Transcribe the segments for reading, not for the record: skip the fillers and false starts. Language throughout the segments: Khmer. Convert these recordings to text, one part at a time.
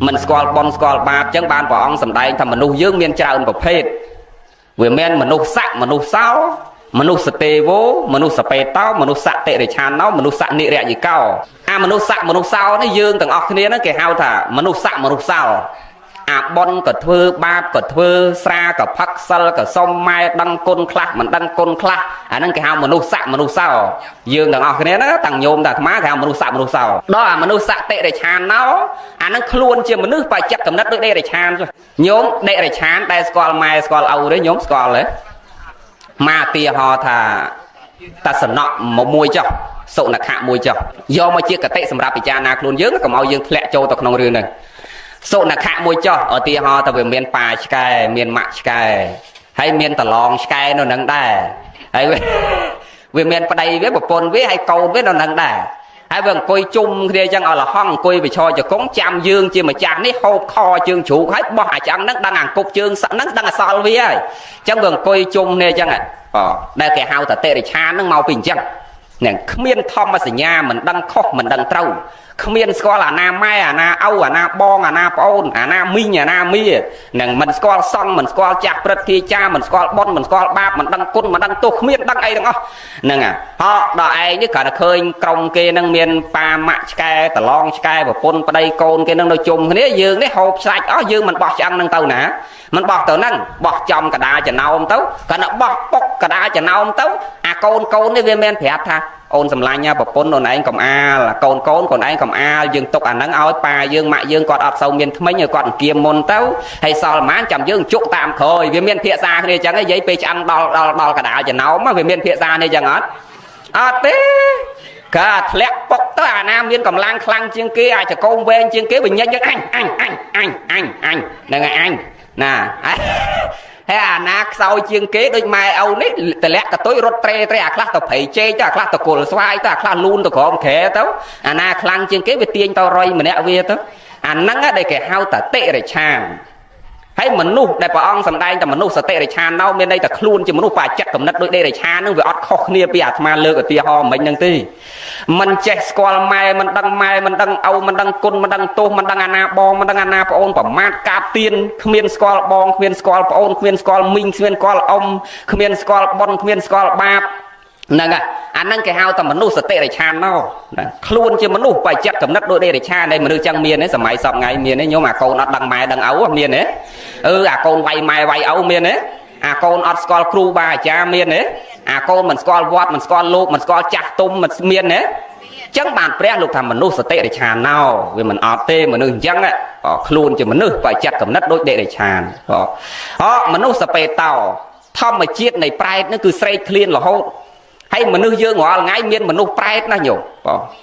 mình squal bon squal ba chẳng ban bỏ ông sầm đai thầm mình nuôi dưỡng miên trao một phết vì men mình nuôi sạ mình nuôi sáu mình nuôi sate vô mình nuôi spe tao mình nuôi sạ tệ để chán nó mình nuôi sạ nị rẻ gì cao mình nuôi sạ mình nuôi sao nó dương từng ọc kia nó kể hao thả mình nuôi sạ mình nuôi sao bon cả thưa ba cả thưa xa cả phắc sal cả sông mai đăng côn khla mình đăng côn khla nó cái hao mình nuôi sạ mình nuôi sao dương từng ọc kia nó thằng nhôm thằng má cái hao mình nuôi sạ mình nuôi sao đó là mình nuôi sạ tệ để chán nó nó luôn chưa mình nuôi phải chắc cầm đất đây để chán rồi nhôm để chán đây squal mai squal âu đấy nhôm squal đấy mà tia họ thà ta sẵn nọ một mùi cho sổ nạc hạ mùi cho do mà chia cả tệ xâm rạp bị cha nạc luôn dưỡng có mau dương lẹ châu tộc nông rương này sổ nạc hạ mùi cho ở tia họ ta về miền pa sky miền mạc sky hay miền tà lòng sky nó nâng đà hay về miền pa đây với một pôn với hay câu với nó nâng đà hai vâng coi chung kia chẳng ở là hong coi bị cho cống chăm dương chi mà chạm ní hộp kho chương chủ hết bỏ chẳng nó đang ăn cục chương sẵn nó đang sao với ai chẳng vâng coi chung nè chẳng ạ đây cái hao ta tệ để cha nó mau bình chẳng nè miên thom mà nhà mình đang khóc mình đang trâu miên score là na mai na âu na bon na pon na minh na mi nè mình score xong mình score chặt bật kia cha mình score bon mình score ba mình đang côn mình đang tô miên đang ai đúng không nè họ đòi ai như cả là khơi công kia năng miên pa mạ sky tờ long sky và pon ở đây côn kia năng đôi chung thế dương đấy hộp sạch đó dương mình bỏ ăn năng tàu nè mình bỏ tàu năng bỏ trong cả đá chả nào ông tấu cả nó bỏ bóc cả đá chả nào ông tấu côn đấy viên men phẹt tha ôn sầm lai nha bậc pôn đồ này cầm a là côn còn anh cầm a dương tục ảnh nắng áo pa dương mại dương còn ọt sâu miền mấy người còn kia môn tấu hay sao là má chầm dương chúc tạm khơi viên miền thiện xa này chẳng cái giấy pe ăn đo cả đá chả nào mà viên miền thiện xa này chẳng hết thế cả lẹt bọc tới nam viên cầm lang khăng chiên kia ai chả côn ven chiên kia bình nhân cho anh này ngày anh nè hay nát sau chiên kế đôi mai âu nít từ lẽ cả tối rốt tre khát tao phải chê cho khát tao cổ xoay ta khát luôn tao có khé tao na khăng chiên kế về tiền tao rồi mình nè về tao nắng á đây cái hao ta tệ để chàng hay mình nu đây bà ông sầm đây ta mình nu tệ để chàng đâu bên đây ta luôn chỉ mình nu phải chặt cầm đất đôi đây để chàng nó về ót khóc nia bây giờ mà lơ cái tia ho mình đang ti mình check squal mai mình đăng âu mình đăng côn mình đăng tô mình đăng ana bong mình đăng ana ôn và mát cá tiên khmiên squal bong khmiên squal ôn khmiên squal minh khmiên squal ông khmiên squal bon khmiên squal ba nè năng cái hao ta mình nu tệ để chàng đâu luôn chỉ mình nu phải chặt cầm đất đôi đây để chàng đây mình đưa trang miền đấy sầm mày sọp ngày miền đấy nhưng mà câu nó đăng mai đăng ấu miền đấy con vay mai vay ấu miền đấy con ọt squal kru ba cha miền đấy con mình squal vót mình squal lục mình squal chặt tum mình miền đấy chẳng bàn pre lục thầm mình nu tệ để chàng nào vì mình ọt tê mình đừng chẳng á luôn chỉ mình nu phải chặt cầm đất đôi để chàng mình nu spe tàu thom mà chiết này prai nó cứ say clean là hốt hay mình nuôi dương ngõ ngay miền mình nuôi prai nó nhiều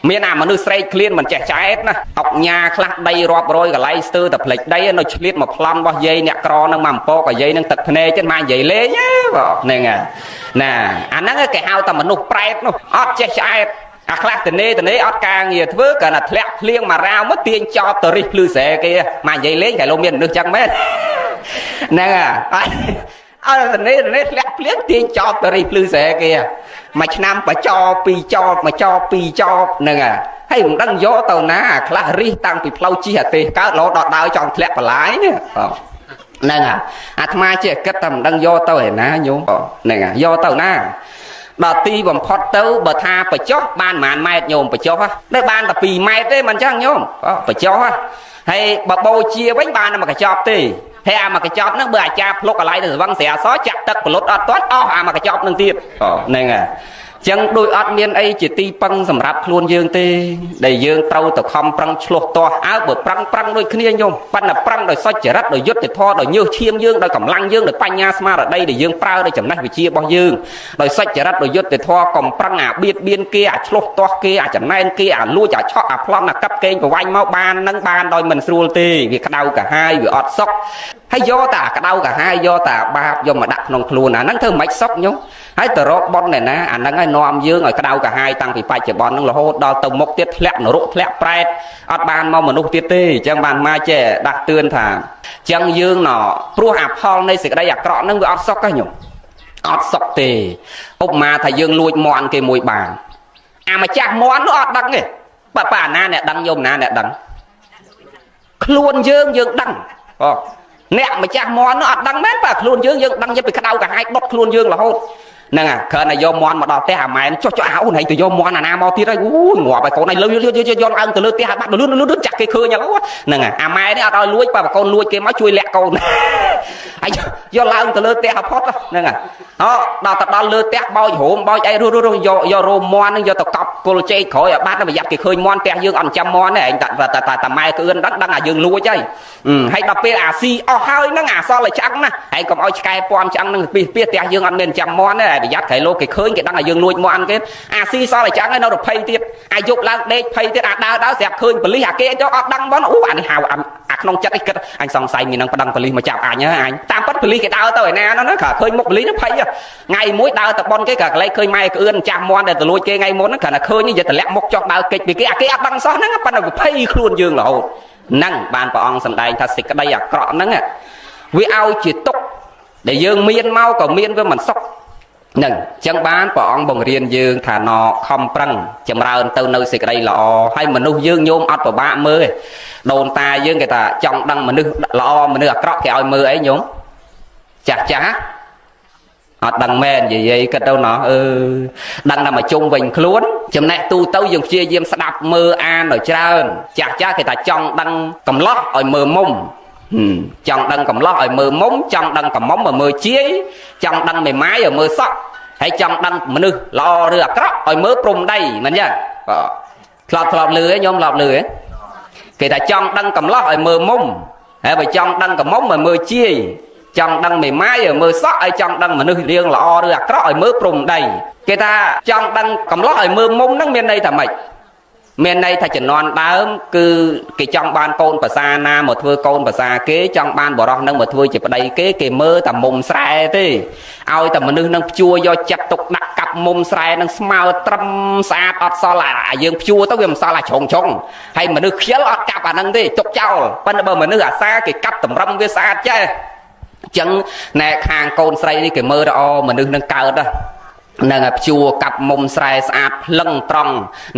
miền nào mình nuôi say clean mình trẻ trái nó học nhà class đây rọp rồi cả Leicester tập lịch đây nó liệt một plum bao dây nẹt cro nó mầm po cả dây nó tật nê trên mai dây lê nhá nè nè nó cái hao tầm mình nuôi prai nó ót trẻ trái class từ nê ót càng nhiều thứ cả là lẹt liêng mà rau mất tiền cho từ rít lư xe kia mà dây lê cái lô miền được chẳng mấy nè nế lẹt liếc tiền cho từ rít lư xe kia mà năm phải cho pi cho nè hay mình đang gió tàu ná là ri tăng bị plau chi hả tì cá lỗ đọt đau chọn lẹt và lái nè nè mai chỉ kết tầm đang gió tàu này ná nhung nè gió tàu ná đợt ti bằng phật tấu bờ tha phải chót ban màn mai nhôm phải cho đây ban là pì mai đấy mình chẳng nhôm phải cho hay bà bầu chia bánh ban mà cái chọp tì hay mà cái chóp nó bữa cha lúc ở lại thì văng xẻ xó chặt tật của lốt toát mà cái chóp nâng tiệt này nè chẳng đôi ọt miền ấy chỉ ti băng sầm rạp luôn dương tê đầy dương trâu từ không prăng chluộc to áo bờ prăng đôi kia nhung ban là prăng đôi soi chở đất đôi dứt để tho đôi nhiều chiêm dương đôi cầm lăng dương đôi panh nha smart ở đây để dương prao đôi chấm nách bị chia bao dương đôi soi chở đất đôi dứt để tho cầm prăng biên kia chluộc to kia chấm nách kia lui chả chọ plon là cấp kênh của anh máu ban nâng ban đôi mình xuôi tê vì đau cả hai vì ọt sốc hay do ta cả đau cả hai do ta ba do mà đặt nông luôn nắng thơ mạch sốc nhung hay từ đó bon này nè nắng ai nom dương ở cái đau cả hai tăng thì phải chỉ bon nó là hô đo tông mốc tiết lẹt nó rụng lẹt prai ọt ban mau mà nục tiết tê chẳng bàn mai trẻ đặt tươn thà chẳng dương nó pro hạp hol này sẽ đây giặc trọ nó vừa ọt sốc cái nhung ọt sốc tê ông mà thầy dương lui mòn cái mùi bàn mà chả món nó ọt đắng này bà na nè đắng nhôm na nè đắng ខ្លួនយើងដឹងអ្នកម្ចាស់មន់នោះអត់ដឹងមែនបាទខ្លួនយើងដឹងយកពីក្តៅកាហាយដុតខ្លួនយើងរហូតហ្នឹងគ្រាន់តែយកមន់មកដល់ផ្ទះអាម៉ែនចុះអោនហើយទៅយកមន់អាណាមកទៀតហើយអូយងាប់ឲ្យកូនឯងលើយកឡើងទៅលើផ្ទះបាត់លឿនចាក់គេឃើញហ្នឹងអាម៉ែនេះអត់ឲ្យលួចបើកូនលួចគេមកជួយលាក់កូនហើយយកឡើងទៅលើផ្ទះផុតហ្នឹងដល់ទៅដល់លើផ្ទះបោចរោមបោចអីរស់យករោមមន់ហ្នឹងយកទៅកប់គល់ចេកក្រោយឲ្យបាត់ប្រយ័ត្នគេឃើញមន់ផ្ទះយើងអត់ចាំមន់ទេឯងតែម៉ែក្អឿនដឹងអាយើងលួចហើយដល់ពេលអាស៊ីអស់ហើយហ្នឹងអាសល់ឲ្យឆ្អឹងណាហើយកុំឲ្យឆ្កែពំឆ្អឹងហ្នឹងពីផ្ទះយើងអត់មានចាំមន់ទេប្រយ័ត្នក្រៃលោកគេឃើញគេដឹងថាយើងលួចមន់គេអាស៊ីសល់ឲ្យឆ្អឹងហើយនៅទៅភ័យទៀតអាយកឡើងដេកភ័យទៀតអាដើរស្រាប់ឃើញប៉ូលីសអាគេចុះអត់ដឹងបងអូអានេះហៅអាក្នុងចិត្តឯងគិតអញសង្ស័យមាននឹងប្តឹងប៉ូលីសមកចាប់អញអញតាមពិតប៉ូលីសគេដើរទៅឯណាហ្នឹងគ្រាឃើញមុខប៉ូលីសភ័យថ្ងៃមួយដើរទៅបនគេក៏កលែងឃើញម៉ែក្អឿនចាស់មន់ដែលទៅលួចគេថ្ងៃមុនហ្នឹងគ្រាតែឃើញយកតម្លាក់មុខចុះដើរកិច្ចពីគេអាគេអត់ដឹងសោះហ្នឹងប៉ុន្តែភ័យខ្លួនយើងរហូតហ្នឹងបានព្រះអង្គសម្ដែងថាសេចក្តីអាក្រក់ហ្នឹងវាឲ្យជាទុកដែលយើងមានមកក៏មានវាមិនសុខហ្នឹងអញ្ចឹងបានព្រះអង្គបង្រៀនយើងថាណខំប្រឹងចម្រើនទៅនៅសេចក្តីល្អហើយមនុស្សយើងញោមអត់ពិបាកមើលទេដូនតាយើងគេថាចង់ដឹងមនុស្សល្អមនុស្សអាក្រក់គេឲ្យមើលអីញោមចាស់អត់ដឹងមែននិយាយគិតទៅណោះដឹងតែមកជុំវិញខ្លួនចំណេះទូទៅយើងព្យាយាមស្ដាប់មើលអានឲ្យច្រើនចាស់គេថាចង់ដឹងកំឡោះឲ្យមើលមុំចង់ដឹងកំឡោះឲ្យមើលមុំចង់ដឹងកំមុំឲ្យមើលជាយចង់ដឹងមេម៉ាយឲ្យមើលសក់ហើយចង់ដឹងមនុស្សល្អឬអាក្រក់ឲ្យមើលព្រំដីមិនចឹងធ្លាប់លឺឯងញោមធ្លាប់លឺឯងគេថាចង់ដឹងកំឡោះឲ្យមើលមុំហើយបើចង់ដឹងកំមុំឲ្យមើលជាយចង់ដឹងមេម៉ាយឲ្យមើលសក់ហើយចង់ដឹងមនុស្សរៀងល្អឬអាក្រក់ឲ្យមើលព្រំដីគេថាចង់ដឹងកំឡោះឲ្យមើលមុំហ្នឹងមានន័យថាម៉េចមានន័យថាជំនាន់ដើមគឺគេចង់បានកូនប្រសាណាមកធ្វើកូនប្រសាគេចង់បានបរោះនឹងមកធ្វើជាប្តីគេមើលតែមុំស្រែទេឲ្យតែមនុស្សនឹងព្យួរយកចិត្តទុកដាក់កាប់មុំស្រែនឹងស្មើត្រឹមស្អាតអត់សល់អាយើងព្យួរទៅវាមិនសល់អាជ្រុងហើយមនុស្សខ្ជិលអត់កាប់អាហ្នឹងទេទុកចោលប៉ុន្តែបើមនុស្សអាសាគេកាប់តម្រឹមវាស្អាតចេះអញ្ចឹងណែខាងកូនស្រីនេះគេមើលល្អមនុស្សនឹងកើតហ្នឹងព្យួរកាប់មុំស្រែស្អាតភ្លឹងត្រង់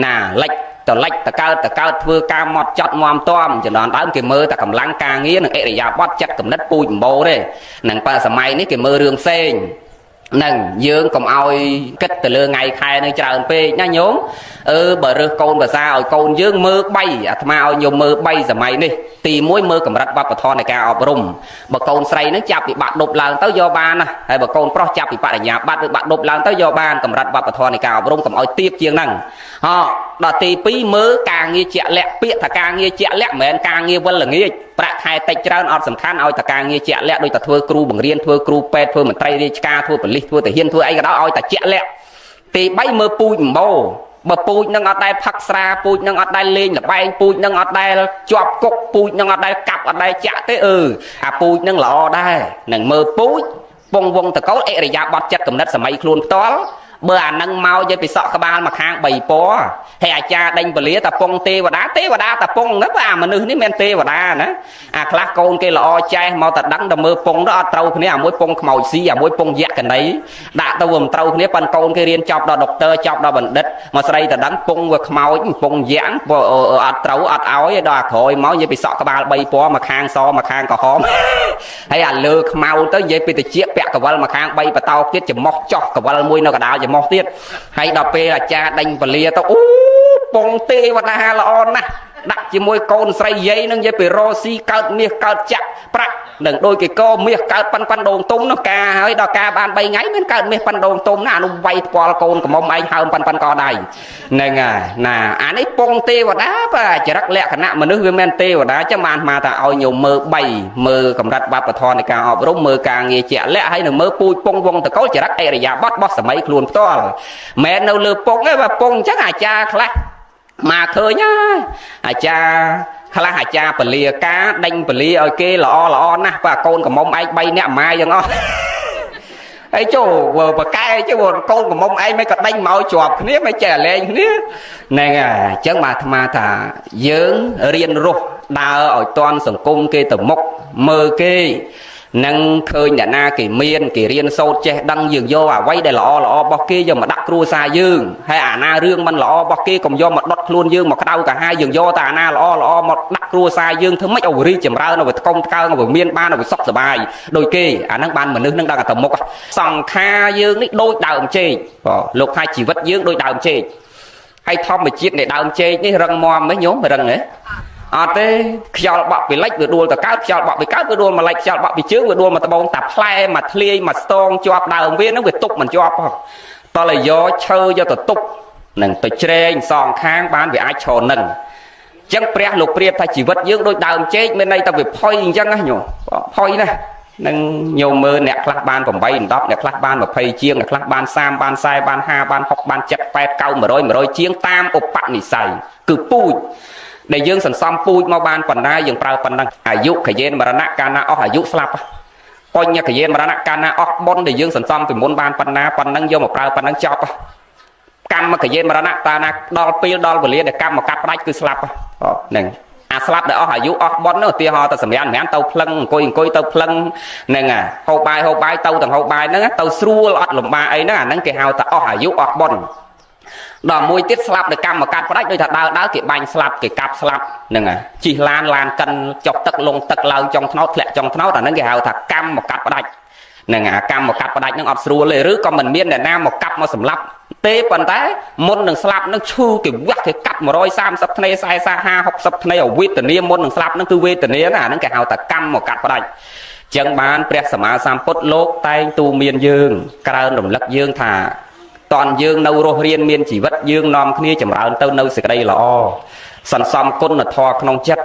ណាលិចតកើតធ្វើការម៉ត់ចត់មមតំចំនួនដើមគេមើលតែកម្លាំងការងារនិងអរិយាប័ត្រចិត្តកំណត់ពូជម្បោទេនឹងបើសម័យនេះគេមើលរឿងផ្សេងហ្នឹងយើងកុំឲ្យគិតទៅលើថ្ងៃខែនឹងច្រើនពេកណាញោមបើរើសកូនភាសាឲ្យកូនយើងមើល3អាត្មាឲ្យញោមមើល3សម័យនេះទី1មើលកម្រិតវប្បធម៌នៃការអប់រំបើកូនស្រីនឹងចាប់ពីបាក់ដប់ឡើងទៅយកបានណាហើយបើកូនប្រុសចាប់ពីបរិញ្ញាបត្រឬបាក់ដប់ឡើងទៅយកបានកម្រិតវប្បធម៌នៃការអប់រំកុំឲ្យទាបជាងហ្នឹងដល់ទី2មើលការងារជាក់លាក់ពាក្យថាការងារជាក់លាក់មិនមែនការងារវិលល្ងាចប្រាក់ខែតិចច្រើនអត់សំខាន់ឲ្យតែការងារជាក់លាក់ដូចតែធ្វើគ្រូបង្រៀនធ្វើគ្រូពេទ្យធ្វើមន្ត្រីរាជការធ្វើប៉ូលីសធ្វើទាហានធ្វើអីក៏ដោយឲ្យតែជាក់លាក់ទី3មើលពូជម្បោបើពូជនឹងអត់ដែលផឹកស្រាពូជនឹងអត់ដែលលេងលបែងពូជនឹងអត់ដែលជាប់គុកពូជនឹងអត់ដែលកាប់អត់ដែលចាក់ទេអាពូជនឹងល្អដែរនឹងមើលពូជពងវងតកូលអរិយាប័ត្រចិត្តកំណត់សម័យខ្លួនផ្ទាល់បើអានឹងមកយកពីសក់ក្បាលមកខាង3ពណ៌ហើយអាចារ្យដេញពលាតាពងទេវតាតាពងហ្នឹងបើអាមនុស្សនេះមិនទេវតាណាអាខ្លះកូនគេល្អចេះមកតែដឹងតែមើលពងទៅអត់ត្រូវគ្នាអាមួយពងខ្មោចស៊ីអាមួយពងយក្សកណីដាក់ទៅវាមិនត្រូវគ្នាប៉ិនកូនគេរៀនចប់ដល់ដុកទ័រចប់ដល់បណ្ឌិតមកស្រីតែដឹងពងវាខ្មោចពងយក្សអត់ត្រូវអត់ឲ្យដល់អាក្រោយមកយកពីសក់ក្បាល3ពណ៌មកខាងសមកខាងក្រហមហើយអាលើខ្មៅទៅនិយាយពីតិចពាក់កវលមកខាង3បតោទៀតច្រមុះចោះកវលមួយនៅកណ្ដាលមកទៀតហើយដល់ពេលអាចារ្យដេញពលាទៅអូពងទេវតាល្អណាស់ដាក់ជាមួយកូនស្រីយាយនឹងនិយាយពីរ៉ូស៊ីកើតមាសកើតចាក់ប្រាក់នឹងដូចគេកមាសកើតប៉ាន់ដងទុំនោះការហើយដល់ការបាន3ថ្ងៃមានកើតមាសប៉ាន់ដងទុំណាអានោះវាយផ្ពាល់កូនកំមុំឯងហើមប៉ាន់កដៃហ្នឹងហើយណាអានេះពងទេវតាបាទចរិតលក្ខណៈមនុស្សវាមិនទេវតាចឹងបានមកថាឲ្យញោមមើល3មើលកម្រិតវប្បធម៌នៃការអប់រំមើលការងារជាក់លាក់ហើយនឹងមើលពូជពងវងតកូលចរិតអរិយាប័ត្ររបស់សម័យខ្លួនផ្ទាល់មិននៅលើពងទេបាទពងអញ្ចឹងអាចារ្យខ្លះមកឃើញហើយអាចារ្យខ្លះអាចារ្យពលាការដេញពលាឲ្យគេល្អណាស់បាទកូនកំមុំឯង3នាក់ម៉ាយទាំងអស់អីចូលបកែចុះកូនកំមុំឯងមិនក៏ដេញមកជាប់គ្នាមិនចេះអាលែងគ្នាហ្នឹងហើយអញ្ចឹងបាទអាត្មាថាយើងរៀនរស់ដើរឲ្យតាន់សង្គមគេទៅមុខមើលគេ nâng khơi nhà na kỳ miên kỳ riêng sâu che đăng dường vô à quay để lọ bọc kia giờ mà đặt cua xa dương hay à na riêng mình lọ bọc kia cùng vô mà đốt luôn dương mà đau cả hai dường vô ta na lọ mà đặt cua xa dương thứ mấy ầu ri chìm ra nó về công cao nó về miên ba nó về sóc sờ bài đôi kia à nâng ban mà nước nâng đang ở tầm một sòng kha dương ní đôi đào chê lục hai chỉ vật dương đôi đào chê hay thom mà chiết để đào chê ní răng mò mấy nhóm mà răng ấy thế kheo bọ bị lách vừa đuôi ta cá kheo bọ bị cá vừa đuôi mà lách kheo bọ bị chướng vừa đuôi mà ta bông tập play mà thlia mà stone cho đào viên nó về tục mình cho ta là do chơi do ta tục nâng ta chơi sòng khang bán về ai tròn nâng chẳng pre lục pre ta chỉ vật dương đôi đào chết bên đây ta về phơi chẳng á nhổ phơi nè nâng nhiều mơ nẹt class ban còn bay đắp nẹt class ban mà phơi chiêng nẹt class ban sam ban sai ban ha ban học ban chặt pet câu mà đôi chiêng tam ốp bạn nỉ xài cứ pui để dương sẵn xong pui mau ban phần na dương prao phần năngอายุขยินมรณะการนะอายุสลับcoi nhưขยินมรณะการนะบนđể dương sẵn xong từ môn ban phần na phần năng vô một prao phần năng chọc cam màขยินมรณะตานะดอลปีดอลบริเดกรรมมากัดได้คือสลับหนึ่งสลับđểอายุบนเนอะตีหอแต่สมัยนั้นเตาพลังcoiเตาพลังหนึ่งหอบใบเตาต่างหอบใบนั่นเตาสู้อัดหลุมใบไอ้นั่นนั่นคือหาแต่อายุบนดอกมวยติดสลับในกรรมการได้โดยถ้าดาวเก็บใบสลับเก็บกับสลับหนึ่งจีลานกันจอกตักลงตักเราจองเท้าแผลจองเท้าแต่นั่นคือเอาถ้ากรรมการได้หนึ่งกรรมการได้นั่งอับสรูเลยหรือก็มันเมียนแต่น้ำกับมาสำลับเตะปันแต่มนหนึ่งสลับนั่งชูเก็บวัดเก็บกับมา130ในสายซา50ในวิตเนียมนหนึ่งสลับนั่นคือวิตเนียนั่นคือเอาแต่กรรมการได้จังบานเปรียบสมาสามพุทธโลกใต้ตูเมียนยืงกระหนุ่มลักยืงถ่าตอนยืงเนาโรเรียนเมียนจีวัดยืงนอมขี้จำเราเต้าเนาสิกได้หล่อสันซอมก้นทอขนมจัด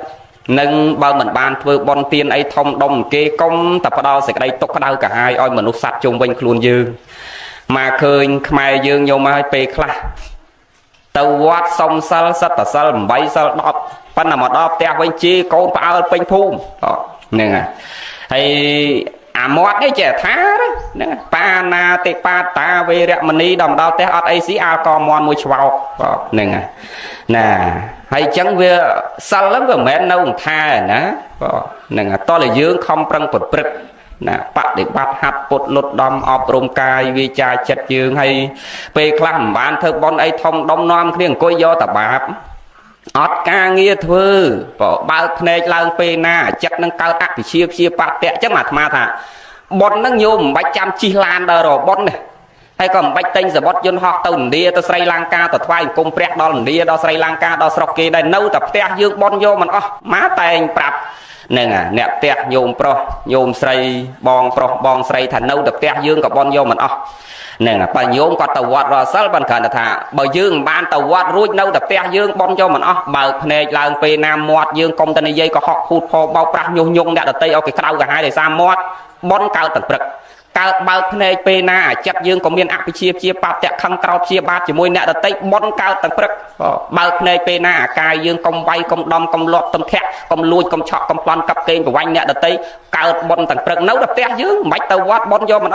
หนึ่งเบาเหมือนบานเพื่อบอลเตียนไอทอมดมเกกงแต่พอเราสิกได้ตกดาวกับhaiอ้อยมนุษย์สัตว์จงเวงคลุนยืงมาเคยขมายยืงโยมาให้เปคลาเต้าวัดสมซัลสัตตซัลใบซัลดอกปั้นหนามดอกเตะเวงจีโกนปลาเป็นภูมิหนึ่งไอมอดนี่เจ้าท้านะปานาติปาตาเวรมณีดำดาวเตะอัดไอซีอาร์กอมอนมวยชวาวหนึ่งน่ะให้จังเวสัลแล้วก็แม่นเอาท่านะหนึ่งตอนเลยยืงคอมปรังปดปรึกนะปะเด็กบัดหัดปดลดดำอบรมกายวิจารจัดยืงให้ไปคลำบานเธอบอลไอทองดำน้อมเครื่องก้อยยอตบาบอดกาเงียเธอบ่าวเพลงลางเปน่าจัดนั่งเกาตักเชียปะเตะจังหวัดมาถ่ะบอลนั่งโยมใบจำจีลานดารอบอลเนี่ยให้ก็ใบเต็งสบดยนหอกตุ่นเดียตัวไสลังกาตัวทวายกลมเปรี้ยดอลเดียดอไสลังกาดอสโรเกได้เน่าแต่เตะยืงบอลโยมันม้าแตงปรับหนึ่งเนี่ยเตะโยมโปรโยมไสบองโปรบองไสถันเน่าแต่เตะยืงกับบอลโยมันหนึ่งไปโยมก็ตะวัดรอซัลบันขันถ่าบ่ยืงบ้านตะวัดรุ่ยเน่าแต่เตะยืงบอลโยมันบ่าวเพลงลางเปนามอดยืงกรมตะนิยัยก็หอกพูดพอเบาปรักยงเนี่ยแต่เตะเอาไปเข้ากับหายได้สามมอดบอลเก่าตัดปรึกเก่าเบาเพลงเปนาจัดยืงก็มีอักเชียปาเตะคังเก่าเชียบาดจมวยเนี่ยแต่เตะบอลเก่าตัดปรึกเบาเพลงเปนากายยืงกำไวกำดำกำหลอดกำแทะกำลุยกำเฉาะกำปลอนกับเกงกับวันเนี่ยแต่เตะเก่าบอลตัดปรึกเน่าแต่เตะยืงไม่ตะวัดบอลโยมัน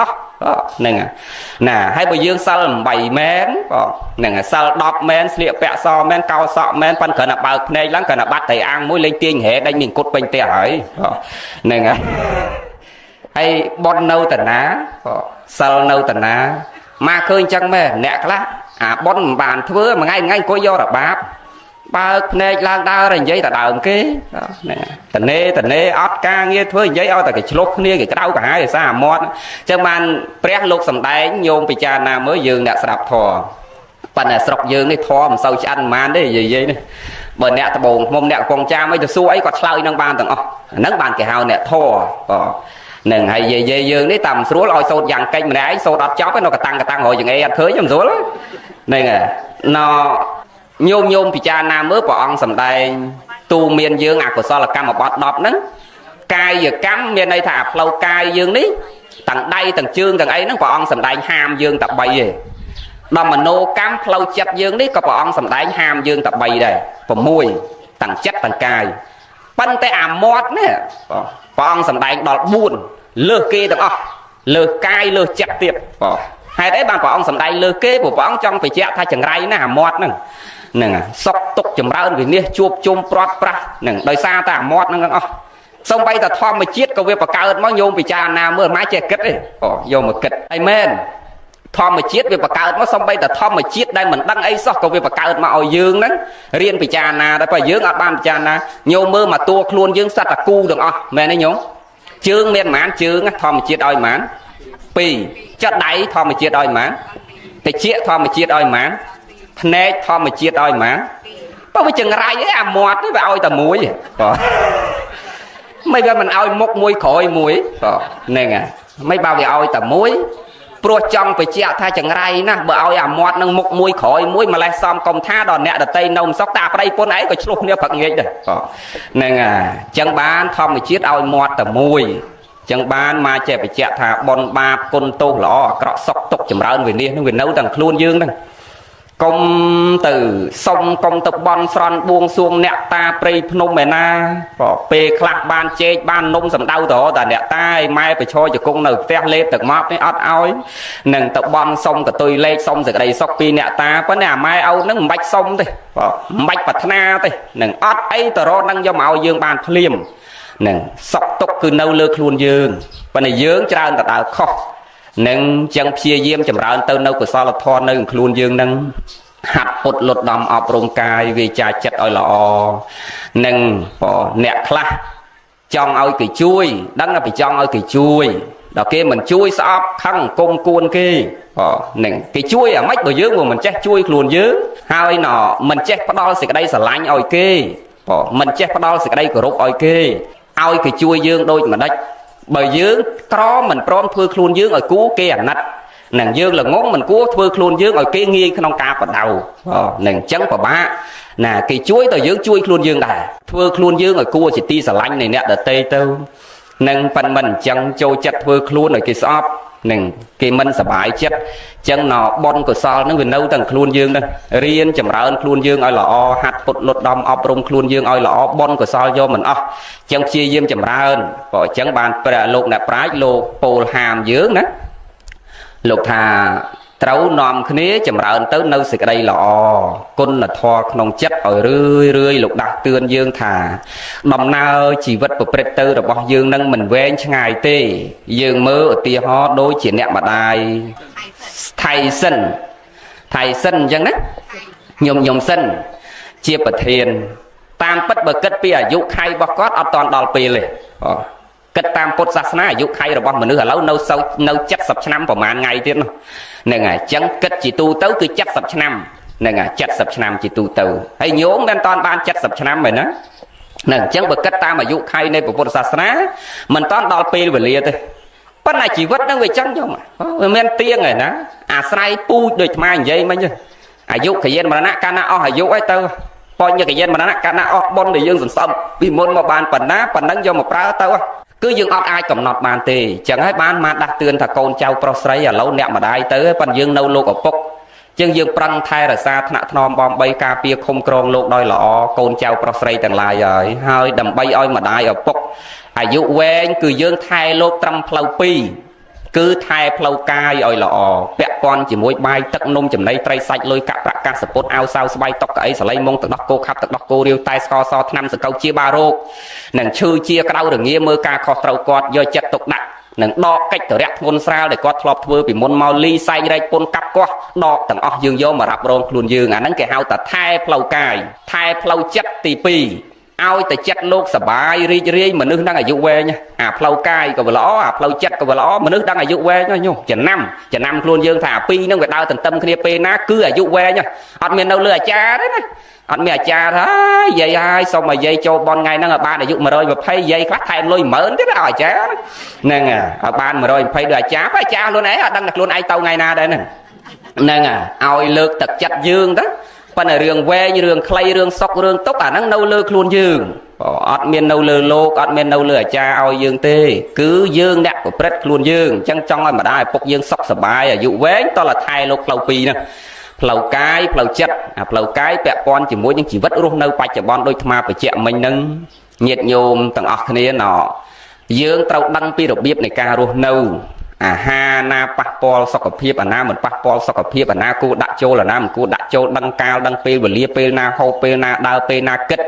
หนึ่งน่ะให้ไปยืงซัลใบแมนหนึ่งซัลดอกแมนเสียแปะซอแมนเก่าซอแมนปันเกิดเบาเพลงหลังเกิดบัดไต่อ่างมุ้ยเล่นเตียงเหได้มีกุดเป็นเตะหายหนึ่งไอ้บอลเน่าแต่น้าซัลเน่าแต่น้ามาเคยจังแม่แหนกละบอลบานเถื่อมาง่ายก็ย่อระบาบปาเนยลางดาวอะไรยัยแต่ดาวเก๋แต่เน่ออดกางยัยเถื่อยัยเอาแต่cái chốtเนี่ยcái đau cả hai thì sao mọtจังมันเปรี้ยลูกสำได้โยมปิจานาเมื่อยืนเนี่ยสลับทอปันเนี่ยสลับยืนนี่ทอมันเศร้าชันมันได้ยัยนี่เบอร์เนี่ยตะบงมุมเนี่ยกองจ้าไม่จะสู้ไอ้ก็เช่านั่งบ้านต่างนั่งบ้านแกเฮาเนี่ยทอหนึ่งให้ยืนนี่ต่ำสู้ลอยโซดอย่างเก่งมันได้โซดอัดจ๊อบnóกระตังhồiอย่างไอ้เถื่อยังสู้เลยนี่ไงnóโยมพิจารณาเมื่อปองสำได้ตูเมียนยืงกุศลกรรมบอดดอกนั้นกายยืกำเมียนในถาบเรากายยืงนี้ต่างใดต่างchươngต่างไอ้นั่นปองสำได้หามยืงตับใบดอมโนกำเราจัดยืงนี้ก็ปองสำได้หามยืงตับใบได้ผมมวยต่างจัดต่างกายปั้นแต่มอดเนี่ยปองสำได้ดอกบุญเลือกเกต่างเลือกกายเลือกจัดเตียบให้ได้บางปองสำได้เลือกเกปองจังไปเจ้าถ้าจังไรนะมอดนั่นหนึ่งสกตกจมเราอย่างนี้จูบจุ่มปลอดปลาหนึ่งโดยซาตามอดนั่นกัน សំបីតែធម្មជាតិក៏វាបង្កើតមកញោមពិចារណាមើលមិនចេះគិតទេយកមកគិតអីមែនធម្មជាតិវាបង្កើតមកសំបីតែធម្មជាតិដែលមិនដឹងអីសោះក៏វាបង្កើតមកឲ្យយើងហ្នឹងរៀនពិចារណាតែបើយើងអត់បានពិចារណាញោមមើលមកតួខ្លួនយើងសត្វតាគូទាំងអស់មែនទេញោមជើងមានប៉ុន្មានជើងធម្មជាតិឲ្យប៉ុន្មាន2ចិត្តដៃធម្មជាតិឲ្យប៉ុន្មានតិចធម្មជាតិឲ្យប៉ុន្មានភ្នែកធម្មជាតិឲ្យប៉ុន្មានបើវាចង្រៃឯអាមាត់នេះវាឲ្យតែមួយមិនវាមិនឲ្យមុខមួយក្រោយមួយហ្នឹងហើយមិនបើវាឲ្យតែមួយព្រោះចង់បញ្ជាក់ថាចង្រៃណាបើឲ្យអាមាត់នឹងមុខមួយក្រោយមួយម្លេះសំកុំថាដល់អ្នកដតីនៅមិនសុខតាប្តីពុនឯងក៏ឆ្លោះគ្នាព្រឹកងាយដែរហ្នឹងហើយអញ្ចឹងបានធម្មជាតិឲ្យមាត់តែមួយអញ្ចឹងបានមកចេះបញ្ជាក់ថាបុណ្យបាបគុណទោសល្អអាក្រក់សុខទុក្ខចម្រើនវិនិច្ឆ័យនឹងវានៅទាំងខ្លួនយើងហ្នឹងកុំទៅសុំកុំទៅបន់ស្រន់បួងសួងអ្នកតាព្រៃភ្នំឯណាពេលខ្លះបានជែកបាននំសម្ដៅទៅតែអ្នកតាឯម៉ែប្រឈរជង្គង់នៅផ្ទះលេបទឹកមកនេះអត់ឲ្យនឹងទៅបន់សុំកតុយលេខសុំសេចក្តីសុខពីអ្នកតាប៉ុន្តែអាម៉ែឪនឹងមិនបាច់សុំទេមិនបាច់ប្រាថ្នាទេនឹងអត់អីទៅរកនឹងយកមកឲ្យយើងបានភ្លាមនឹងសុខទុក្ខគឺនៅលើខ្លួនយើងប៉ុន្តែយើងច្រើនតែដើរខុសនឹងចឹងព្យាយាមចម្រើនទៅនៅកុសលធម៌នៅខ្លួនយើងនឹងហាត់ពុតលុតដំអប់រំកាយវាចាចិត្តឲ្យល្អនឹងអ្នកខ្លះចង់ឲ្យគេជួយដឹងថាចង់ឲ្យគេជួយដល់គេមិនជួយស្អប់ខឹងគុំគួនគេនឹងគេជួយអាម៉េចបើយើងមិនចេះជួយខ្លួនយើងហើយមិនចេះផ្ដល់សេចក្តីស្រឡាញ់ឲ្យគេមិនចេះផ្ដល់សេចក្តីគោរពឲ្យគេឲ្យគេជួយយើងដូចម្ដេចបើយើងក្រមិនព្រមធ្វើខ្លួនយើងឲ្យគួរគេអាណិតនឹងយើងល្ងងមិនគួរធ្វើខ្លួនយើងឲ្យគេងាយក្នុងការបដៅនឹងអញ្ចឹងពិបាកណាគេជួយទៅយើងជួយខ្លួនយើងដែរធ្វើខ្លួនយើងឲ្យគួរជាទីស្រឡាញ់នៃអ្នកដទៃទៅនឹងប៉ិនមិនអញ្ចឹងចូលចិត្តធ្វើខ្លួនឲ្យគេស្អប់នឹងគេមិនសប្បាយចិត្តអញ្ចឹងបនកុសលនឹងវានៅទាំងខ្លួនយើងហ្នឹងរៀនចម្រើនខ្លួនយើងឲ្យល្អហាត់ពុតលុតដំអប់រំខ្លួនយើងឲ្យល្អបនកុសលយកមិនអស់អញ្ចឹងព្យាយាមចម្រើនព្រោះអញ្ចឹងបានព្រះលោកអ្នកប្រាជ្ញលោកពោលហាមយើងណាលោកថាត្រូវនាំគ្នាចម្រើនទៅនៅសេចក្តីល្អគុណធម៌ក្នុងចិត្តឲ្យរឿយលោកដាស់តឿនយើងថាដំណើរជីវិតប្រព្រឹត្តទៅរបស់យើងនឹងមិនវែងឆ្ងាយទេយើងមើលឧទាហរណ៍ដូចជាអ្នកម្ដាយថៃសិនអញ្ចឹងណាខ្ញុំសិនជាប្រធានតាមពិតបើគិតពីអាយុខៃរបស់គាត់អត់តាន់ដល់ពេលទេគិតតាមពុទ្ធសាសនាអាយុខៃរបស់មនុស្សឥឡូវនៅ70ឆ្នាំប្រហែលថ្ងៃទៀតនោះហ្នឹងហើយអញ្ចឹងគិតជាទូទៅគឺ70ឆ្នាំហ្នឹងហើយ70ឆ្នាំជាទូទៅហើយញោមមិនតាន់បាន70ឆ្នាំទេណាហ្នឹងអញ្ចឹងបើគិតតាមអាយុខៃនៃពុទ្ធសាសនាមិនតាន់ដល់ពេលវេលាទេប៉ុន្តែជីវិតហ្នឹងវាចឹងយកវាមានទៀងឯណាអាស្រ័យពូជដូចថ្មនិយាយមិញអាយុកយិនមរណៈកាលណាអស់អាយុអីទៅបញ្ញកយិនមរណៈកាលណាអស់បុណ្យដែលយើងសន្សំពីមុនមកបានប៉ុណ្ណាប៉ុណ្ណឹងយកមកប្រើទៅគឺយើងអត់អាចកំណត់បានទេអញ្ចឹងហើយបានមកដាស់តឿនថាកូនចៅប្រុសស្រីឥឡូវអ្នកម្ដាយទៅប៉ុន្តែយើងនៅលោកឪពុកជាងយើងប្រឹងថែរក្សាថ្នាក់ថ្នមបំបីការពារឃុំក្រងលោកដោយល្អកូនចៅប្រុសស្រីទាំងឡាយហើយដើម្បីឲ្យម្ដាយឪពុកអាយុវែងគឺយើងថែលោកត្រឹមផ្លូវ2គឺថែផ្លូវកាយឲ្យល្អពាក់ព័ន្ធជាមួយបាយទឹកនំចំណីត្រីសាច់លុយកាក់ប្រាក់កាសពុតអាវសាវស្បៃតុកកៅអីសលៃមុងទឹកដោះគោខាប់ទឹកដោះគោរាវតែស្ករសថ្នាំសង្កូវជាបារោគនឹងឈឺជាក្តៅរងាមើលការខុសត្រូវគាត់យកចិត្តទុកដាក់នឹងដកកិច្ចតរៈធ្ងន់ស្រាលដែលគាត់ធ្លាប់ធ្វើពីមុនមកលីសែងរែកពុនកាប់កោះដកទាំងអស់យើងយកមករាប់រងខ្លួនយើងអាហ្នឹងគេហៅថាថែផ្លូវកាយថែផ្លូវចិត្តទី2ឲ្យតែចិត្តលោកសបាយរីករាយមនុស្សនឹងអាយុវែងអាផ្លូវកាយក៏ល្អអាផ្លូវចិត្តក៏ល្អមនុស្សនឹងអាយុវែងញោមចំណាំខ្លួនយើងថាអាពីរហ្នឹងវាដើរទន្ទឹមគ្នាពេលណាគឺអាយុវែងអត់មាននៅលើអាចារ្យទេណាអត់មានអាចារ្យថាយាយហើយសុំឲ្យយាយចូលបនថ្ងៃហ្នឹងឲ្យបានអាយុ120យាយខ្លះថែមលុយ10000ទៀតឲ្យអាចារ្យហ្នឹងឲ្យបាន120ដូចអាចារ្យអាចារ្យខ្លួនឯងអត់ដឹងតែខ្លួនឯងទៅថ្ងៃណាដែរហ្នឹងឲ្យលើកទឹកចិត្តយើងទៅប៉ុន្តែរឿងវែងរឿងខ្លីរឿងសុករឿងទុកអាហ្នឹងនៅលើខ្លួនយើងអត់មាននៅលើលោកអត់មាននៅលើអាចារ្យឲ្យយើងទេគឺយើងអ្នកប្រព្រឹត្តខ្លួនយើងអញ្ចឹងចង់ឲ្យម្ដាយឪពុកយើងសុខសប្បាយអាយុវែងតោះតែថែលោកផ្លូវ2ហ្នឹងផ្លូវកាយផ្លូវចិត្តអាផ្លូវកាយពាក់ព័ន្ធជាមួយនឹងជីវិតរស់នៅបច្ចុប្បន្នដូចថ្មបច្ចៈមិញហ្នឹងញាតិញោមទាំងអស់គ្នាយើងត្រូវដឹងពីរបៀបនៃការរស់នៅ អាហារណាប៉ះពាល់សុខភាពអាណាមិនប៉ះពាល់សុខភាពអាណាគួរដាក់ចូលអាណាមិនគួរដាក់ចូលដឹងកាលដឹងពេលវេលាពេលណាហូបពេលណាដើរពេលណាគិត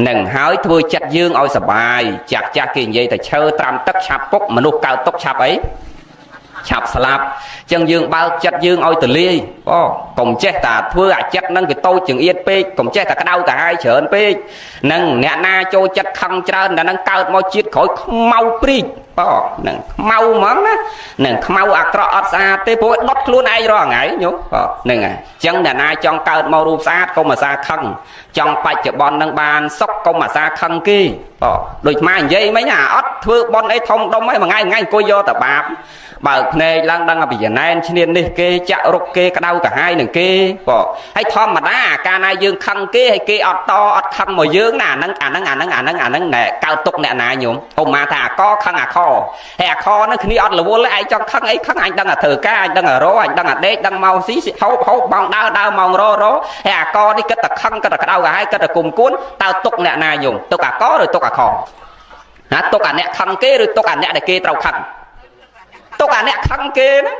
នឹងហើយធ្វើចិត្តយើងឲ្យសុបាយចាស់គេនិយាយតែឈើត្រាំទឹកឆាប់ពុកមនុស្សកើតទុកឆាប់អីឆាប់ស្លាប់អញ្ចឹងយើងបើកចិត្តយើងឲ្យទលាយកុំចេះតែធ្វើអាចិត្តនឹងវាតូចចង្អៀតពេកកុំចេះតែក្តៅកាហាយច្រើនពេកនឹងអ្នកណាចូលចិត្តខឹងច្រើនតែនឹងកើតមកជាតិក្រោយខ្មៅព្រីកនឹងខ្មៅហ្មងណានឹងខ្មៅអាក្រក់អត់ស្អាតទេព្រោះដុតខ្លួនឯងរាល់ថ្ងៃញោមហ្នឹងហើយអញ្ចឹងអ្នកណាចង់កើតមករូបស្អាតកុំអាសាខឹងចង់បច្ចុប្បន្ននឹងបានសុខកុំអាសាខឹងគេដូចម៉ែនិយាយមិញណាអត់ធ្វើបន់អីធំដុំអីមួយថ្ងៃអង្គុយយកតែបាបបើកភ្នែកឡើងដឹងពីចំណែនឈ្នាននេះគេចាក់រុកគេក្តៅកាហាយនឹងគេហើយធម្មតាកាលណាយើងខឹងគេហើយគេអត់អត់ខឹងមកយើងណាអាហ្នឹងណែកើតទុកអ្នកណាញោមឧបមាថាអាកខឹងអាខហើយអាខហ្នឹងគ្នាអត់រវល់ឯងចង់ខឹងអីខឹងអញដឹងតែធ្វើការអញដឹងតែរអញដឹងតែដេកដឹងមកស៊ីហូបបងដើរមករហើយអាកនេះគិតតែខឹងគិតតែក្តៅកាហាយគិតតែគុំគួនតើទុកអ្នកណាញោមទុកអាកឬទុកអាខណាទុកអាអ្នកខឹងគេឬទុកអាអ្នកដែលគេត្រូវខឹងទុកអាអ្នកខឹងគេហ្នឹង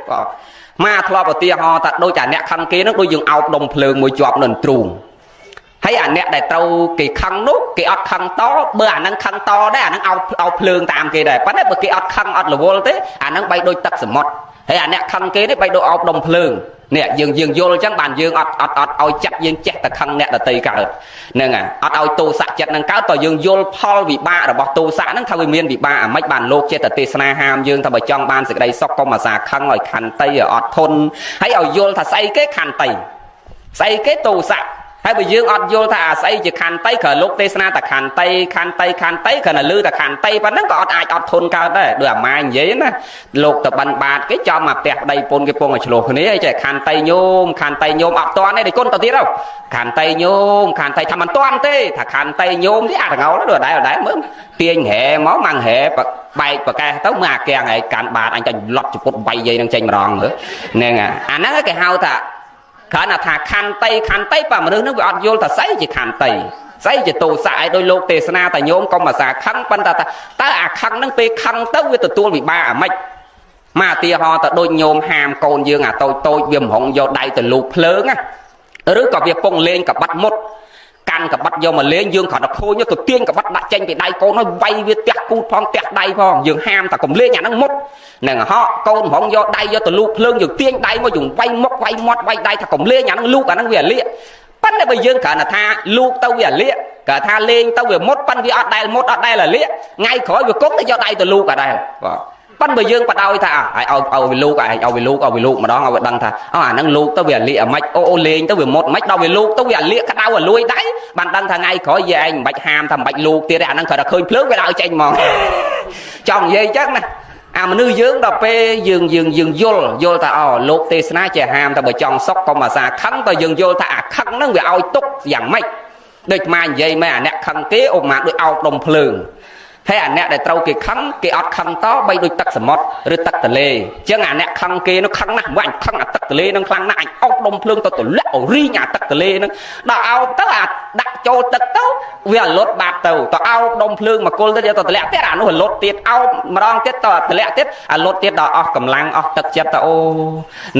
មកធ្លាប់ឧទាហរណ៍ថាដូចអាអ្នកខឹងគេហ្នឹងដូចយើងអោបដុំភ្លើងមួយជាប់នៅទ្រូងហើយអាអ្នកដែលត្រូវគេខឹងនោះគេអត់ខឹងតបើអាហ្នឹងខឹងតដែរអាហ្នឹងអោបភ្លើងតាមគេដែរប៉ុន្តែបើគេអត់ខឹងអត់រវល់ទេអាហ្នឹងបីដូចទឹកសមុទ្រហើយអាអ្នកខឹងគេនេះបីដូចអោបដុំភ្លើងនេះយើងយល់អញ្ចឹងបានយើងអត់ឲ្យចិត្តយើងចេះតែខឹងអ្នកដតីកើតហ្នឹងអត់ឲ្យទោសៈចិត្តនឹងកើតតើយើងយល់ផលវិបាករបស់ទោសៈហ្នឹងថាវាមានវិបាកអាម៉េចបានលោកចេះតែទេសនាហាមយើងថាបើចង់បានសេចក្តីសុខកុំអាសាខឹងឲ្យខន្តីឲ្យអត់ធន់ហើយឲ្យយល់ថាស្អីគេខន្តីស្អីគេទោសៈហើយបើយើងអត់យល់ថាអាស្អីជាខន្តីគ្រាន់លោកទេសនាតែខន្តីគ្រាន់តែលឺតែខន្តីប៉ុណ្ណឹងក៏អាចអត់ធន់កើតដែរដូចអាម៉ែនិយាយណាលោកទៅបិណ្ឌបាតគេចំមកផ្ទះប្តីប្រពន្ធគេពងឲ្យឆ្លោះគ្នាហើយចេះខន្តីញោមអត់តាន់ទេគុណទៅទៀតទៅខន្តីញោមថាមិនតាន់ទេថាខន្តីញោមទេអាតងោដូចដែរមើលទាញហែមកម៉ាំងហែបែកប្រកែទៅមើលអាកៀងឯងកាន់បាតអញចាញ់លត់ជពុតបៃយាយនឹងចេញម្ដងមើលហ្នឹងអាហ្នឹងគេហៅថាគ្រាន់តែថាខន្តីបើមនុស្សនឹងវាអត់យល់ថាស្អីជាខន្តីស្អីជាទោសៈឲ្យដោយលោកទេសនាតែញោមកុំអាសាខឹងប៉ុន្តែតើអាខឹងនឹងពេលខឹងទៅវាទទួលវិបាកអាម៉េចមកឧទាហរណ៍ទៅដូចញោមហាមកូនយើងអាតូចវាម្ហងយកដៃទៅលូកភ្លើងណាឬក៏វាពងលេងកបាត់មុតកាន់កបាត់យកមកលេងយើងគ្រាន់តែខូចទៅទាញកបាត់ដាក់ចេញពីដៃកូនហើយវាយវាទះគូតផងទះដៃផងយើងហាមតែកុំលេងអាហ្នឹងមុតនឹងហក់កូនហ្មងយកដៃយកទៅលូកភ្លើងយើងទាញដៃមកយើងវាយមុខវាយមាត់វាយដៃថាកុំលេងអាហ្នឹងលូកអាហ្នឹងវាលាកប៉ុន្តែបើយើងគ្រាន់តែថាលូកទៅវាលាកគាត់ថាលេងទៅវាមុតប៉ុន្តែវាអត់ដែលមុតអត់ដែលលាកថ្ងៃក្រោយវាគង់ទៅយកដៃទៅលូកអាដែរបាទប៉ុន្តែបើយើងបដ ாய் ថាឲ្យវាលូកឲ្យវាលូកម្ដងឲ្យវាដឹងថាអាហ្នឹងលូកទៅវាលាកអាម៉េចអូលេងទៅវាមុតម៉េចដល់វាលូកទៅវាលាកក្តៅឲ្យលួយដៃបានដឹងថាថ្ងៃក្រោយយាយឯងមិនបាច់ហាមថាមិនបាច់លូកទៀតទេអាហ្នឹងគាត់តែឃើញភ្លើងវាឲ្យចេញហ្មងចង់និយាយអញ្ចឹងណាអាមនុស្សយើងដល់ពេលយើងយល់ថាលោកទេសនាជាហាមតែបើចង់សុខកុំអាសាខឹងតើយើងយល់ថាអាខឹងហ្នឹងវាឲ្យទុកយ៉ាងម៉េចដូចម៉ានិយាយមែនអាអ្នកខឹងគេឧបមាដូចអោបដុំភ្លើងហើយអាអ្នកដែលត្រូវគេខឹងគេអត់ខឹងតបីដូចទឹកសមុទ្រឬទឹកទន្លេអញ្ចឹងអាអ្នកខឹងគេនោះខឹងណាស់មកអញខឹងអាទឹកទន្លេនឹងខ្លាំងណាស់អញអោបដុំភ្លើងទៅទម្លាក់ឲ្យរីងអាទឹកទន្លេនឹងដល់អោបទៅអាដាក់ចូលទឹកទៅវាលត់បាត់ទៅអោបដុំភ្លើងមកគល់ទៅយកទៅទម្លាក់ទៀតអានោះលត់ទៀតអោបម្ដងទៀតទៅទម្លាក់ទៀតអាលត់ទៀតដល់អស់កម្លាំងអស់ទឹកចិត្តទៅអូ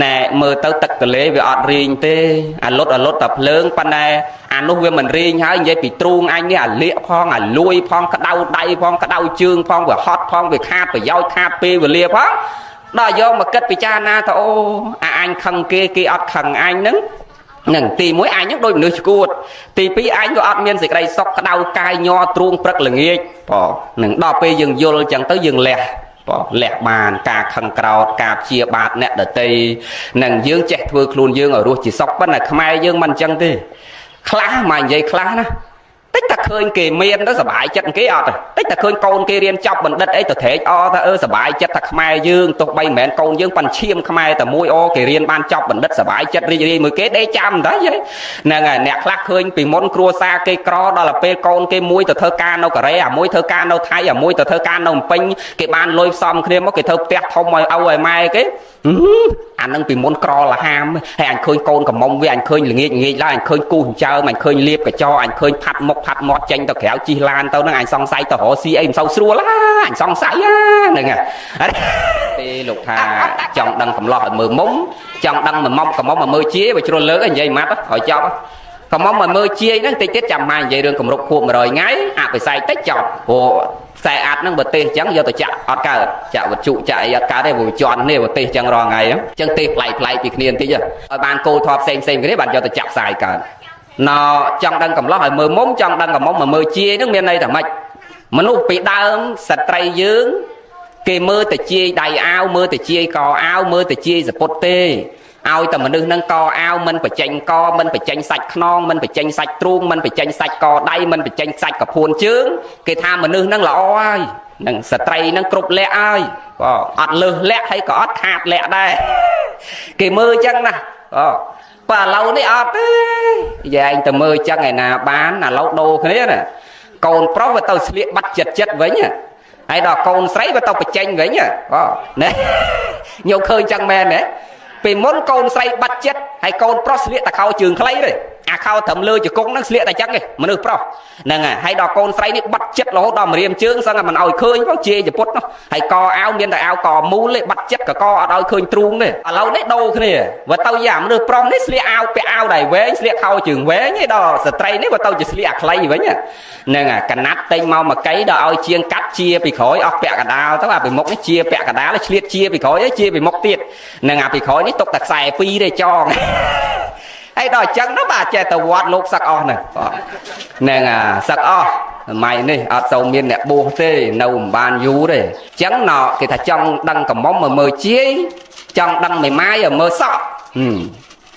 ណែមើលទៅទឹកទន្លេវាអត់រីងទេអាលត់តែភ្លើងប៉ុន្តែអានោះវាមិនរីងហើយនិយាយពីទ្រូងអញនេះអាលាកផងអាលួយផងក្តៅដៃផងក្តៅជើងផងវាហត់ផងវាខាតប្រយោជន៍ខាតពេលវេលាផងដល់យកមកគិតពិចារណាទៅអូអញខឹងគេអត់ខឹងអញហ្នឹងទី1អញហ្នឹងដូចមនុស្សឈួតទី2អញក៏អត់មានសេចក្តីសុខក្តៅកាយញ័រទ្រូងព្រឹកល្ងាចនឹងដល់ពេលយើងយល់អញ្ចឹងទៅយើងលះបានការខឹងក្រោធការព្យាបាទអ្នកដទៃនឹងយើងចេះធ្វើខ្លួនយើងឲ្យរស់ជាសុខប៉ុន្តែខ្មែរយើងមិនអញ្ចឹងទេខ្លះមកនិយាយខ្លះណាតិចតែឃើញគេមានទៅសុបាយចិត្តគេអត់តិចតែឃើញកូនគេរៀនចប់បណ្ឌិតអីទៅត្រេកអរថាសុបាយចិត្តថាខ្មែរយើងទោះបីមិនមែនកូនយើងប៉ាន់ឈាមខ្មែរតែមួយគេរៀនបានចប់បណ្ឌិតសុបាយចិត្តរីករាយមួយគេដេកចាំតែហ្នឹងហើយអ្នកខ្លះឃើញពីមុនគ្រួសារគេក្រដល់ពេលកូនគេមួយទៅធ្វើការនៅកូរ៉េអាមួយធ្វើការនៅថៃអាមួយទៅធ្វើការនៅភ្នំពេញគេបានលុយផ្សំគ្នាមកគេធ្វើផ្ទះធំឲ្យឪឲ្យម៉ែគេអានឹងពីមុនក្រលហាមហើយអញឃើញកូនកំមុំវាអញឃើញល្ងាចឡើងអញឃើញគូចិញ្ចើមអញឃើញលៀបកញ្ចអញឃើញផាត់មុខផាត់មាត់ចេញទៅក្រៅជិះឡានទៅនឹងអញសង្ស័យទៅរកស៊ីអីមិនសូវស្រួលអញសង្ស័យហ្នឹង Thì lục thà trong đăng cầm lo ở mưa múng trong đăng mà mong cầm mong mà mưa chia và cho lớn vậy mắt hỏi cho cầm mong mà mưa chia nó tí chết chầm mai vậy đường cầm rục khuôn mà rồi ngay phải xài tách chọc của xài ạt nó bật tê trắng do tôi chạ vật trụ chạy cá đây vừa tròn nè vật tê chẳng rò ngày á chân tê lại việc niên tí giờ bạn cô thọp xem cái đấy bạn cho tôi chặt xài cả nó trong đăng cầm lo hỏi mưa múng trong đăng cầm mong mà mưa chia nước miền đây thằng mạch mà nó bị đau sạch tray dướng cái mưa từ chia đầy ao mưa từ chia cò ao mưa từ chia giật bột tê ao tầm mình đừng nâng co ao mình phải chanh co mình phải chanh sạch non mình phải chanh sạch truông mình phải chanh sạch cò đây mình phải chanh sạch cả phuôn chướng cái tham mình đừng nâng lọ ai nâng sạch tray nâng cục lẹ ai ọt lư lẹ hay có ọt hạt lẹ đây cái mưa chăng nè và lâu đấy ọt giờ anh tầm mưa chăng ngày nào bán là lâu đô thế nè còn pro và tao sẽ bắt chật với nhá ai đó con sấy và tao phải tranh với nhá nè nhiều khơi chẳng men đấy vì muốn con sấy bắt chết hay con pro sẽ ta khao trường lấy đấy khao thầm lơ cho con nó sẽ ta chắc này mà được pro nè hay đó con sấy đi bắt chết lỗ đỏ mà riêng chương sao mà oi khơi nó chia cho put nó hay co áo miên đại áo cò mũ lấy bắt chết cả co ở đôi khơi truông này ở lâu đấy đâu cái này và tao giảm được pro đấy sẽ áo đầy vế sẽ khao trường vế như đó stray đấy và tao chỉ sẽ lấy với nhá nè cả nát tên mau mà cái đó oi chiên cắt chia bị khói ọc bẹ cả đào tức là bị mốc nó chia bẹ cả đá nó chia bị khói chia bị mốc tiệt nè bị khói nó tục tạc xài phi để cho hay đòi chân nó bà trẻ tàu quạt lục sắc o này nè sắc o mày này ở sâu miền nè bùa tê nâu bàn vú đây trắng nọ thì thà trong đăng cầm móng mà mơ chia trong đăng mày mai ở mơ sọ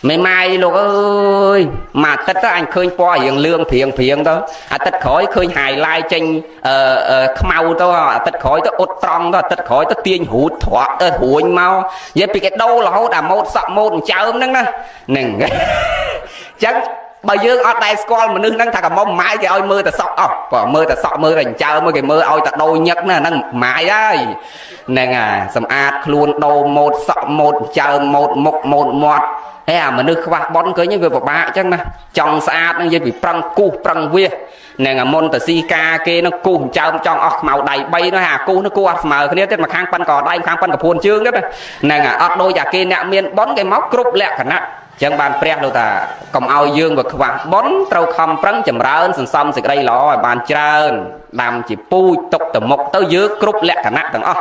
mày mai luôn ơi mà tất cả anh khơi qua hiện lương phiền đó tất khỏi khơi hài lai tranh mau đó tất khỏi đó ốt trong đó tất khỏi đó tiên hụt thoát hụi mau vậy vì cái đâu là hốt một sọ một chớm nè nè chẳng bây giờ ở đây school mà nương đang thằng mong mãi cái ơi mưa ta sọ mưa ta sọ mưa rành chơi mưa cái mưa ơi ta đôi nhất nè đang mãi đấy nè sầm ạt luôn đâu một sọ một chờ một mọt thế mà nước khoa bón cưới những việc của bà chắc nè trong xa nó dây bị prăng cu prăng vía nè môn tờ si ca kia nó cu chào trong màu đầy bay nó cu nó cu mà cái này mà khang pan cò đây khang pan cả phun chương đó nè ọt đôi giả kia nè miên bón cái móc group lẹ khả năng chẳng bàn preh đâu ta cầm ao dương và khoa bón trâu không prăng chầm rơn sần xăm xịt đây lọ bàn trơn làm chỉ pui tục từ một tới dưới group lẹ khả năng thằng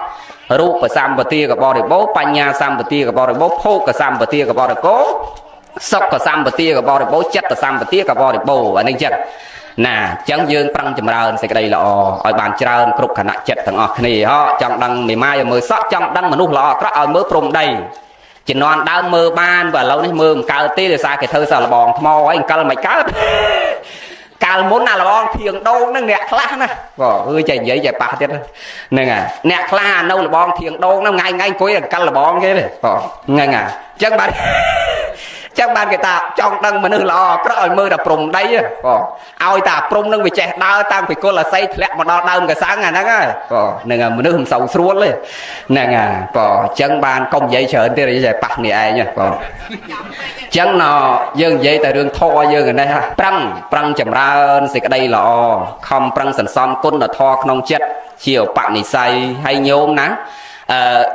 รูปสามปฏิกับบริโภคปัญญาสามปฏิกับบริโภคโภคสามปฏิกับบริโภคศพสามปฏิกับบริโภคจัตสามปฏิกับบริโภคอันนี้จังน่ะจังยืนปรังจำเริญสิ่งใดละอ๋อบานเจริญกรุบขณะจัดทั้งออกนี่ฮะจังดังไม่มาอย่ามือซักจังดังมนุษย์ละก็เอามือปรุงได้chỉ non đau mơ ban và lâu nay mơ cao tí để xa cái thơ sao là bòn mò anh cao mày cá cao muốn nào là bòn thiền đâu nó nẹt lá nè ơi chạy vậy chạy bạc chết nè nẹt lá đâu là bòn thiền đâu nó ngay cuối là cao là bòn cái này nghe chắc bạn người ta trong đăng mà nương lò có ở mơ là prùng đấy ao ta prùng nương bị trẻ đau tăng phải cô là say lẹ mà đau đau cái sáng ngày đó nè mà nương hầm sầu suốt lên nè chân ban công dây chờ thế là chạy bạc này ai nha chân nó dương dây tại đường thò dương ở đây ha prăng chầm ra sẽ cái đây là không prăng sẵn xong côn là thò không chết chiều bạn này say hay nhôm nắng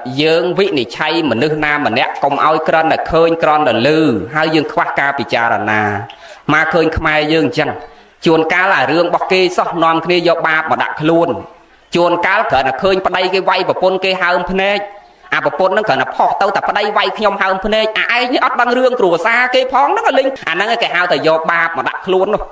dương vị này chay mà nước nam mà nẹt công ao cron là khơi cron là lư hai dương khoác ca bị cha là nà mà khơi khai dương chẳng chuồn cá là rương bọc kê sót non kia do ba mà đặt luôn chuồn cá cỡ là khơi vào đây cái vay và pôn kê hai hôm phê bà pôn nó cỡ là phò tao tập ở đây vay nhom hai hôm phê ai như ớt băng rương rùa xa kê phóng nó là linh nó cái hao thời do ba mà đặt luôn đâu